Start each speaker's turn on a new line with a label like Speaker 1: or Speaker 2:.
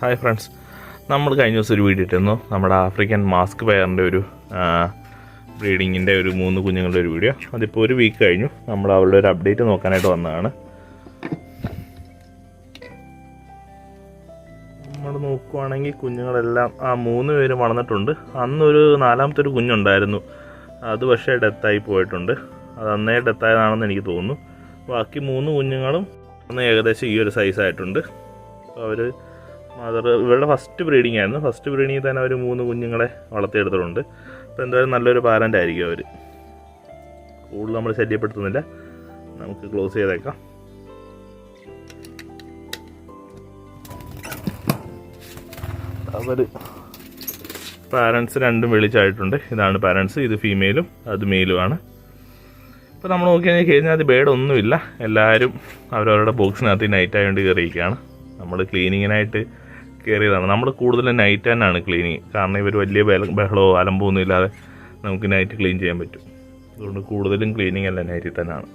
Speaker 1: Hi friends, നമ്മൾ കഴിഞ്ഞ ദിവസം ഒരു വീഡിയോ ഇട്ടിരുന്നു നമ്മുടെ ആഫ്രിക്കൻ മാസ്ക് പെയറിൻ്റെ ഒരു ബ്രീഡിങ്ങിൻ്റെ ഒരു 3 കുഞ്ഞുങ്ങളുടെ ഒരു വീഡിയോ. അതിപ്പോൾ ഒരു വീക്ക് കഴിഞ്ഞു. നമ്മൾ അവരുടെ ഒരു അപ്ഡേറ്റ് നോക്കാനായിട്ട് വന്നതാണ്. നമ്മൾ നോക്കുവാണെങ്കിൽ കുഞ്ഞുങ്ങളെല്ലാം 3 പേരും വളർന്നിട്ടുണ്ട്. അന്നൊരു 4ാമത്തെ ഒരു കുഞ്ഞുണ്ടായിരുന്നു, അത് പക്ഷേ ഡെത്തായി പോയിട്ടുണ്ട്. അത് അന്നേ ഡെത്തായതാണെന്ന് എനിക്ക് തോന്നുന്നു. ബാക്കി 3 കുഞ്ഞുങ്ങളും അന്ന് ഏകദേശം ഈ ഒരു സൈസായിട്ടുണ്ട്. അപ്പോൾ അവർ ഇവരുടെ ഫസ്റ്റ് ബ്രീഡിംഗ് ആയിരുന്നു. ഫസ്റ്റ് ബ്രീഡിങ്ങിൽ തന്നെ അവർ 3 കുഞ്ഞുങ്ങളെ വളർത്തിയെടുത്തിട്ടുണ്ട്. അപ്പോൾ എന്തായാലും നല്ലൊരു പാരൻ്റ് ആയിരിക്കും അവർ. കൂടുതൽ നമ്മൾ ശല്യപ്പെടുത്തുന്നില്ല, നമുക്ക് ക്ലോസ് ചെയ്തേക്കാം. അവർ പാരൻസ് രണ്ടും വിളിച്ചായിട്ടുണ്ട്. ഇതാണ് പാരൻസ്, ഇത് ഫീമെയിലും അത് മെയിലുമാണ്. ഇപ്പോൾ നമ്മൾ നോക്കി കഴിഞ്ഞാൽ അത് ബേഡൊന്നുമില്ല. എല്ലാവരും അവരവരുടെ ബോക്സിനകത്ത് നൈറ്റ് ആയതുകൊണ്ട് കയറിയിരിക്കുകയാണ്. നമ്മൾ ക്ലീനിങ്ങിനായിട്ട് കയറിയതാണ്. നമ്മൾ കൂടുതലും നൈറ്റ് തന്നെയാണ് ക്ലീനിങ്. കാരണം ഇവർ വലിയ ബഹളമോ അലമ്പോ ഒന്നും ഇല്ലാതെ നമുക്ക് നൈറ്റ് ക്ലീൻ ചെയ്യാൻ പറ്റും. അതുകൊണ്ട് കൂടുതലും ക്ലീനിങ് അല്ല നൈറ്റിൽ തന്നെയാണ്.